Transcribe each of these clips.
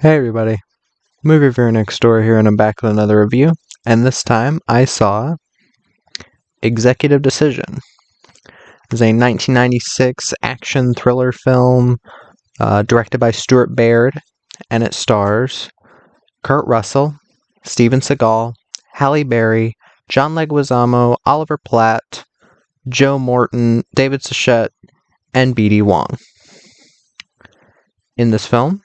Hey everybody, Movie Reviewer Next Door here, and I'm back with another review. And this time I saw Executive Decision. It's a 1996 action thriller film directed by Stuart Baird, and it stars Kurt Russell, Steven Seagal, Halle Berry, John Leguizamo, Oliver Platt, Joe Morton, David Suchet, and B.D. Wong. In this film,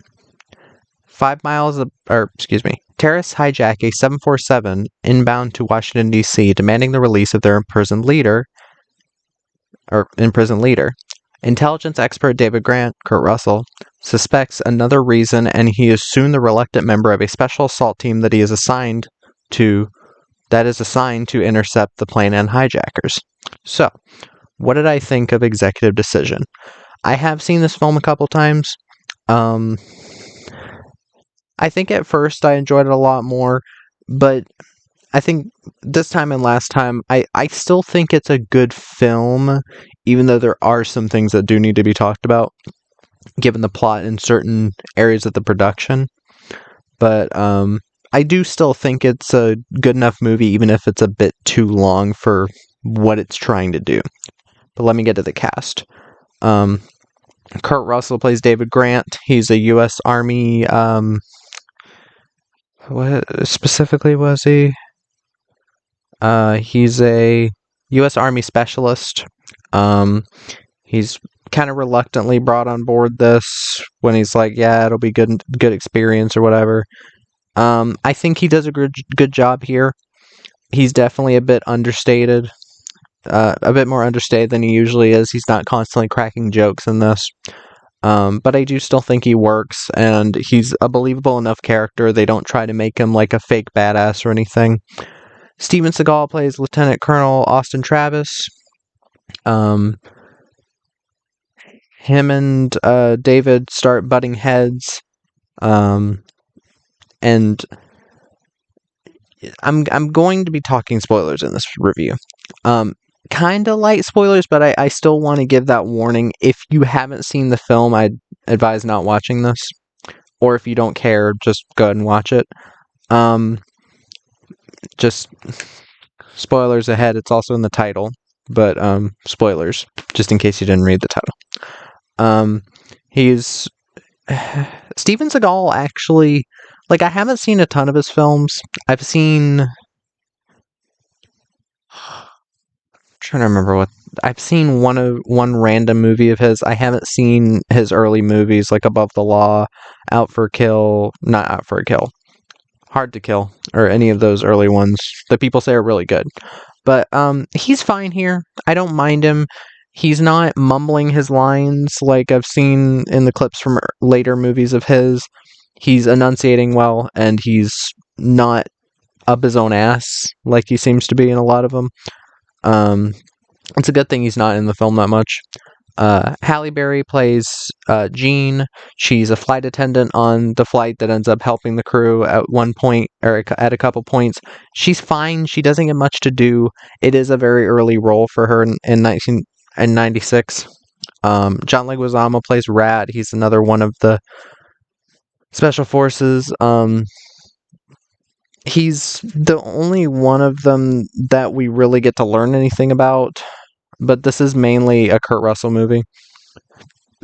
terrorists hijack a 747 inbound to Washington, D.C., demanding the release of their imprisoned leader. Intelligence expert David Grant, Kurt Russell, suspects another reason, and he is soon the reluctant member of a special assault team that is assigned to intercept the plane and hijackers. So, what did I think of Executive Decision? I have seen this film a couple times. I think at first I enjoyed it a lot more, but I think this time and last time, I still think it's a good film, even though there are some things that do need to be talked about, given the plot in certain areas of the production. But I do still think it's a good enough movie, even if it's a bit too long for what it's trying to do. But let me get to the cast. Kurt Russell plays David Grant. He's a U.S. Army... what specifically was he? He's a U.S. Army specialist. He's kind of reluctantly brought on board this when he's like, yeah, it'll be good experience or whatever. I think he does a good job here. He's definitely a bit understated. A bit more understated than he usually is. He's not constantly cracking jokes in this. But I do still think he works, and he's a believable enough character. They don't try to make him like a fake badass or anything. Steven Seagal plays Lieutenant Colonel Austin Travis. Him and David start butting heads. And I'm going to be talking spoilers in this review. Kind of light spoilers, but I still want to give that warning. If you haven't seen the film, I'd advise not watching this. Or if you don't care, just go ahead and watch it. Just spoilers ahead. It's also in the title, but spoilers, just in case you didn't read the title. He's Steven Seagal actually, like, I haven't seen a ton of his films. I've seen... trying to remember I've seen one random movie of his. I haven't seen his early movies like Above the Law, Out for Kill, not Out for a Kill, Hard to Kill, or any of those early ones that people say are really good. But he's fine here. I don't mind him. He's not mumbling his lines like I've seen in the clips from later movies of his. He's enunciating well, and he's not up his own ass like he seems to be in a lot of them. It's a good thing he's not in the film that much. Halle Berry plays Jean. She's a flight attendant on the flight that ends up helping the crew at one point, or at a couple points. She's fine. She doesn't get much to do. It is a very early role for her in 1996. John Leguizamo plays Rat. He's another one of the special forces. He's the only one of them that we really get to learn anything about, but this is mainly a Kurt Russell movie.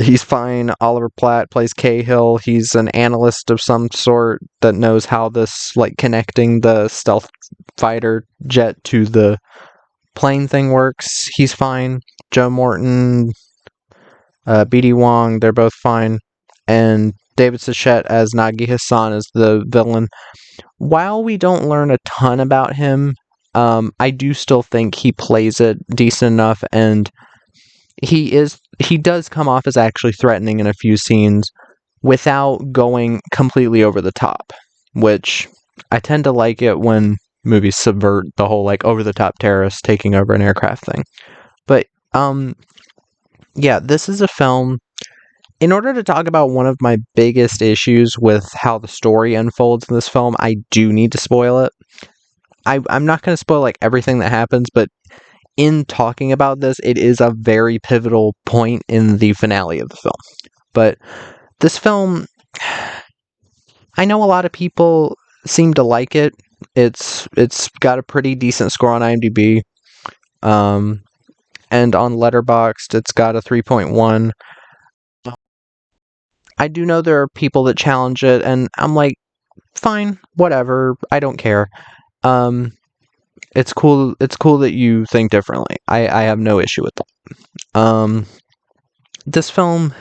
He's fine. Oliver Platt plays Cahill. He's an analyst of some sort that knows how this, like, connecting the stealth fighter jet to the plane thing works. He's fine. Joe Morton, B.D. Wong, they're both fine. And David Suchet as Nagi Hassan is the villain. While we don't learn a ton about him, I do still think he plays it decent enough, and he does come off as actually threatening in a few scenes without going completely over the top, which I tend to like it when movies subvert the whole, like, over-the-top terrorists taking over an aircraft thing. But, yeah, this is a film... In order to talk about one of my biggest issues with how the story unfolds in this film, I do need to spoil it. I'm not going to spoil, like, everything that happens, but in talking about this, it is a very pivotal point in the finale of the film. But this film, I know a lot of people seem to like it. It's got a pretty decent score on IMDb. Um, and on Letterboxd, it's got a 3.1. I do know there are people that challenge it, and I'm like, fine, whatever. I don't care. Um, it's cool. It's cool that you think differently. I have no issue with that. This film.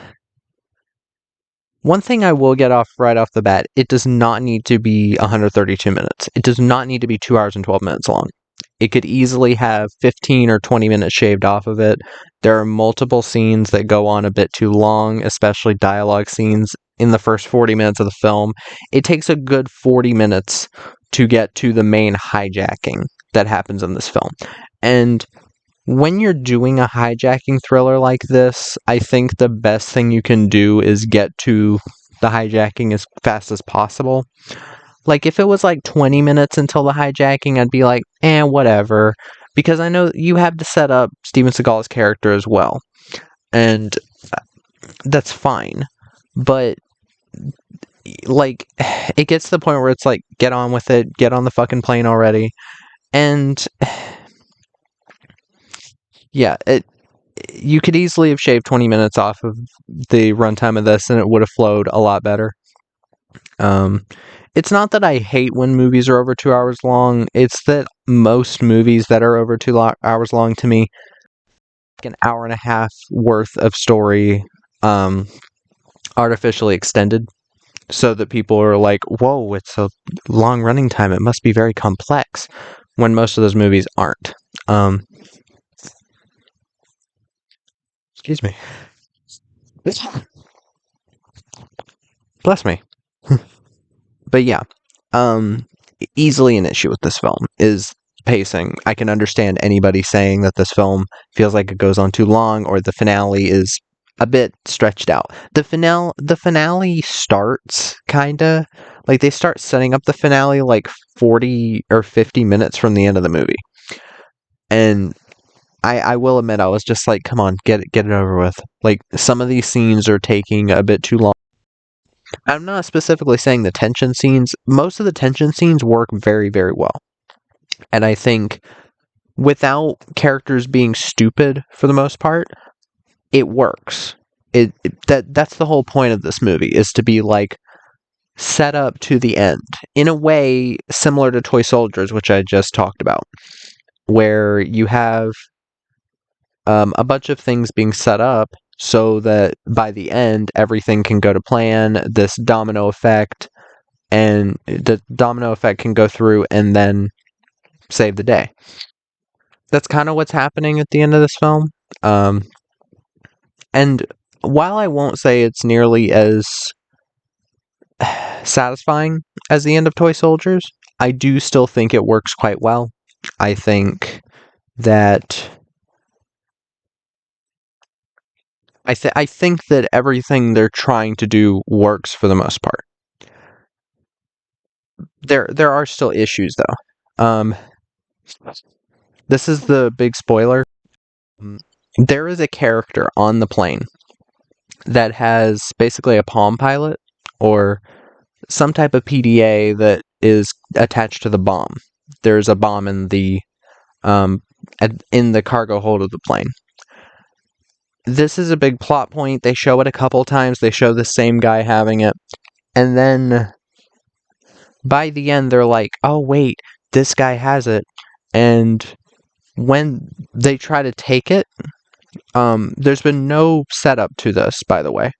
One thing I will get off right off the bat, it does not need to be 132 minutes. It does not need to be 2 hours and 12 minutes long. It could easily have 15 or 20 minutes shaved off of it. There are multiple scenes that go on a bit too long, especially dialogue scenes in the first 40 minutes of the film. It takes a good 40 minutes to get to the main hijacking that happens in this film. And when you're doing a hijacking thriller like this, I think the best thing you can do is get to the hijacking as fast as possible. Like, if it was like 20 minutes until the hijacking, I'd be like, whatever. Because I know you have to set up Steven Seagal's character as well. And that's fine. But, like, it gets to the point where it's like, get on with it, get on the fucking plane already. And yeah, you could easily have shaved 20 minutes off of the runtime of this and it would have flowed a lot better. It's not that I hate when movies are over 2 hours long, it's that most movies that are over 2 hours long to me, like an hour and a half worth of story, artificially extended, so that people are like, whoa, it's a long running time, it must be very complex, when most of those movies aren't. Excuse me. Bless me. But yeah, easily an issue with this film is pacing. I can understand anybody saying that this film feels like it goes on too long or the finale is a bit stretched out. The finale starts kinda like they start setting up the finale like 40 or 50 minutes from the end of the movie. And I will admit I was just like, come on, get it over with. Like, some of these scenes are taking a bit too long. I'm not specifically saying the tension scenes. Most of the tension scenes work very, very well. And I think without characters being stupid for the most part, it works. That's the whole point of this movie, is to be like set up to the end in a way similar to Toy Soldiers, which I just talked about, where you have a bunch of things being set up so that by the end everything can go to plan, this domino effect, and the domino effect can go through and then save the day. That's kind of what's happening at the end of this film. And while I won't say it's nearly as satisfying as the end of Toy Soldiers, I do still think it works quite well. I think that I think that everything they're trying to do works for the most part. There are still issues though. This is the big spoiler. There is a character on the plane that has basically a Palm Pilot or some type of PDA that is attached to the bomb. There's a bomb in the cargo hold of the plane. This is a big plot point. They show it a couple times. They show the same guy having it. And then by the end, they're like, oh, wait, this guy has it. And when they try to take it, there's been no setup to this, by the way.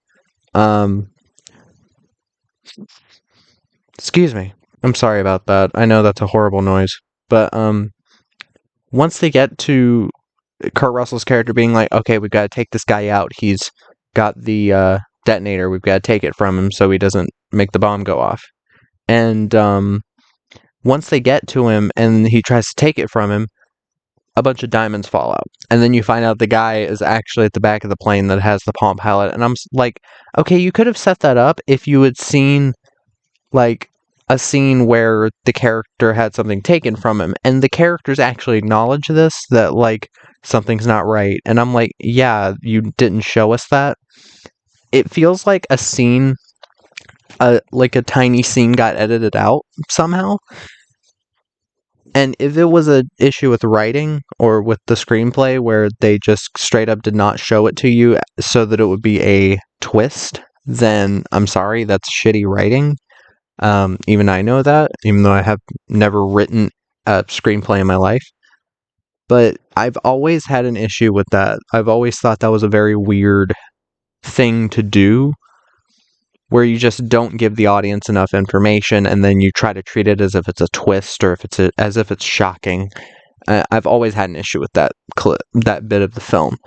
Excuse me. I'm sorry about that. I know that's a horrible noise. But once they get to Kurt Russell's character being like, okay, we've got to take this guy out. He's got the detonator. We've got to take it from him so he doesn't make the bomb go off. And once they get to him and he tries to take it from him, a bunch of diamonds fall out. And then you find out the guy is actually at the back of the plane that has the Palm Pilot. And I'm like, okay, you could have set that up if you had seen, like, a scene where the character had something taken from him. And the characters actually acknowledge this, that, like, something's not right. And I'm like, yeah, you didn't show us that. It feels like a scene like a tiny scene got edited out somehow. And if it was an issue with writing or with the screenplay where they just straight up did not show it to you so that it would be a twist, then I'm sorry, that's shitty writing. Even I know that, even though I have never written a screenplay in my life. But I've always had an issue with that. I've always thought that was a very weird thing to do, where you just don't give the audience enough information and then you try to treat it as if it's a twist or if it's as if it's shocking. I've always had an issue with that bit of the film.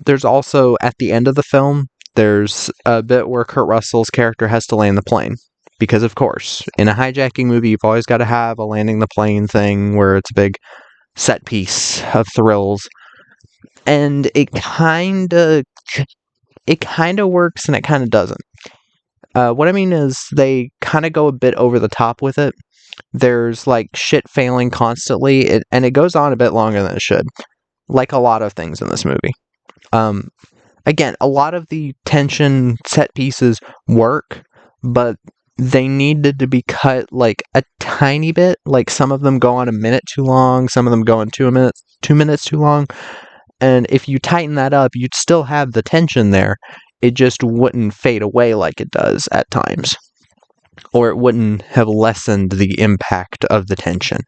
There's also, at the end of the film, there's a bit where Kurt Russell's character has to land the plane. Because, of course, in a hijacking movie, you've always got to have a landing the plane thing where it's a big set piece of thrills. And it kind of works and it kind of doesn't. What I mean is they kind of go a bit over the top with it. There's like shit failing constantly, and it goes on a bit longer than it should, like a lot of things in this movie. Again, a lot of the tension set pieces work, but they needed to be cut like a tiny bit. Like some of them go on a minute too long, some of them go on 2 minutes too long. And if you tighten that up, you'd still have the tension there. It just wouldn't fade away like it does at times. Or it wouldn't have lessened the impact of the tension.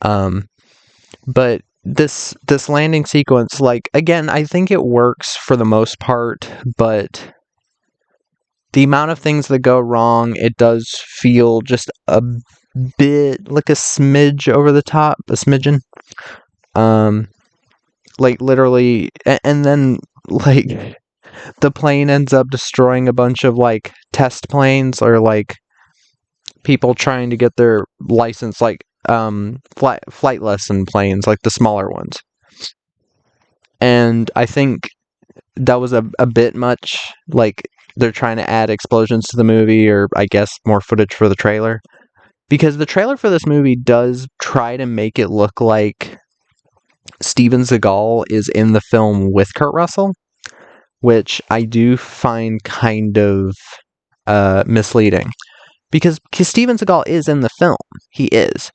But this landing sequence, like, again, I think it works for the most part, but the amount of things that go wrong, it does feel just a bit like a smidge over the top, a smidgen. Like, literally, and then, like, the plane ends up destroying a bunch of, like, test planes or, like, people trying to get their license, like, flight lesson planes, like the smaller ones. And I think that was a bit much. Like, they're trying to add explosions to the movie, or I guess more footage for the trailer. Because the trailer for this movie does try to make it look like Steven Seagal is in the film with Kurt Russell, which I do find kind of misleading. Because Steven Seagal is in the film. He is.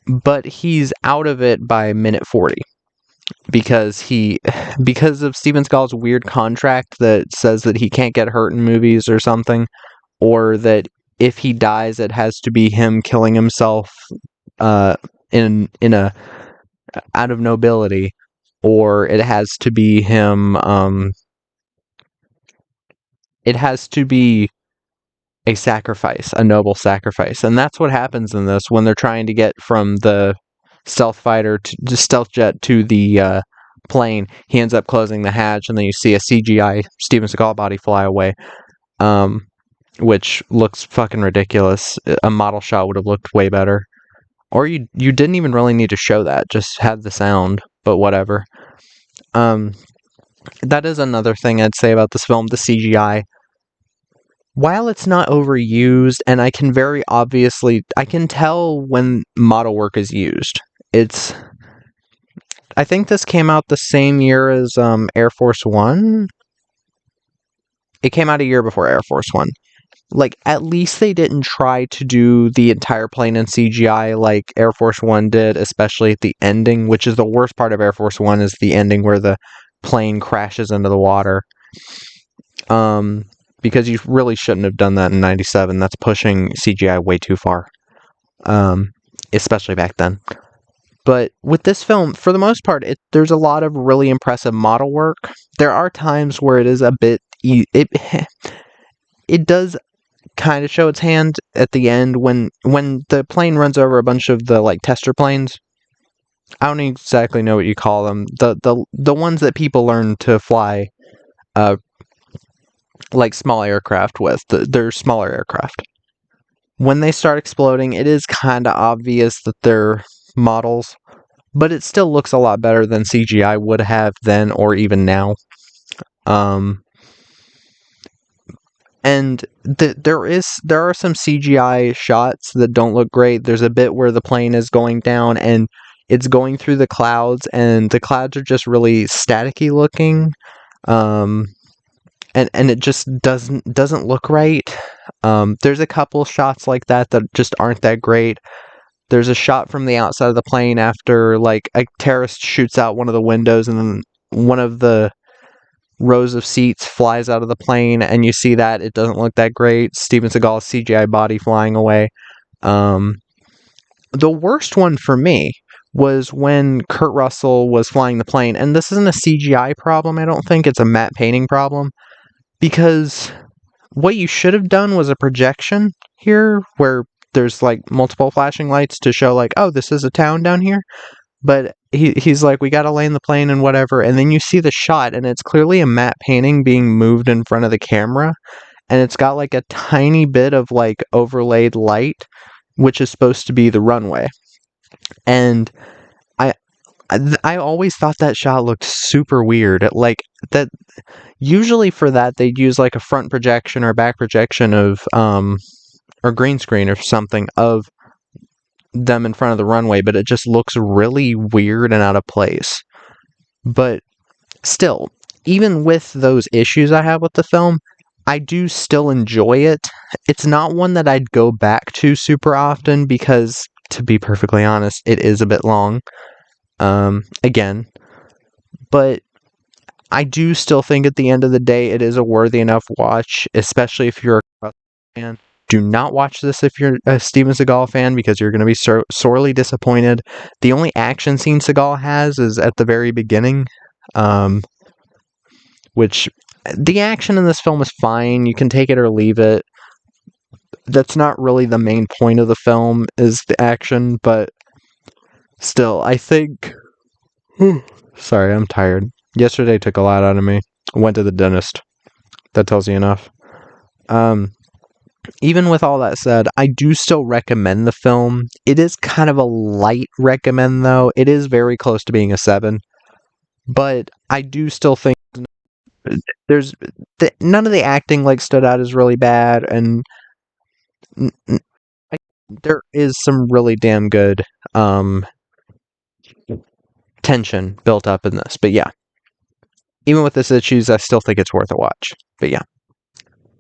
But he's out of it by minute 40. Because of Steven Seagal's weird contract that says that he can't get hurt in movies or something, or that if he dies, it has to be him killing himself in a out of nobility, or it has to be him. It has to be a sacrifice, a noble sacrifice, and that's what happens in this when they're trying to get from the stealth fighter to the stealth jet to the plane. He ends up closing the hatch, and then you see a CGI Steven Seagal body fly away, which looks fucking ridiculous. A model shot would have looked way better, or you didn't even really need to show that; just have the sound. But whatever. That is another thing I'd say about this film: the CGI. While it's not overused, and I can tell when model work is used. I think this came out the same year as Air Force One. It came out a year before Air Force One. Like, at least they didn't try to do the entire plane in CGI like Air Force One did, especially at the ending, which is the worst part of Air Force One, is the ending where the plane crashes into the water. Because you really shouldn't have done that in 97. That's pushing CGI way too far. Especially back then. But with this film, for the most part, there's a lot of really impressive model work. There are times where it is a bit... It does kind of show its hand at the end when the plane runs over a bunch of the, like, tester planes. I don't exactly know what you call them. The ones that people learn to fly... like small aircraft with. They're smaller aircraft. When they start exploding, it is kind of obvious that they're models, but it still looks a lot better than CGI would have then or even now. And there are some CGI shots that don't look great. There's a bit where the plane is going down and it's going through the clouds, and the clouds are just really staticky looking. and it just doesn't look right. There's a couple shots like that just aren't that great. There's a shot from the outside of the plane after like a terrorist shoots out one of the windows, and then one of the rows of seats flies out of the plane, and you see that it doesn't look that great. Steven Seagal's CGI body flying away. The worst one for me was when Kurt Russell was flying the plane, and this isn't a CGI problem, I don't think, it's a matte painting problem, because what you should have done was a projection here, where there's like multiple flashing lights to show like, oh, this is a town down here, but he's like, we gotta land the plane and whatever, and then you see the shot, and it's clearly a matte painting being moved in front of the camera, and it's got like a tiny bit of like overlaid light, which is supposed to be the runway. And I always thought that shot looked super weird. Like that, usually for that they'd use like a front projection or a back projection of or green screen or something of them in front of the runway, but it just looks really weird and out of place. But still, even with those issues I have with the film, I do still enjoy it. It's not one that I'd go back to super often because, to be perfectly honest, it is a bit long. Again, but I do still think at the end of the day it is a worthy enough watch, especially if you're a fan. Do not watch this if you're a Steven Seagal fan, because you're going to be sorely disappointed. The only action scene Seagal has is at the very beginning, which the action in this film is fine. You can take it or leave it. That's not really the main point of the film, is the action, but still, I think... Sorry, I'm tired. Yesterday took a lot out of me. Went to the dentist. That tells you enough. Even with all that said, I do still recommend the film. It is kind of a light recommend, though. It is very close to being a 7. But I do still think there's... none of the acting like stood out as really bad, and there is some really damn good tension built up in this. But yeah, even with this issues, I still think it's worth a watch. But yeah,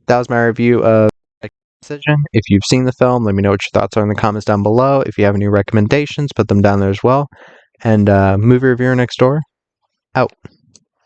that was my review of Decision. If you've seen the film, let me know what your thoughts are in the comments down below. If you have any recommendations, put them down there as well. And movie reviewer next door, out.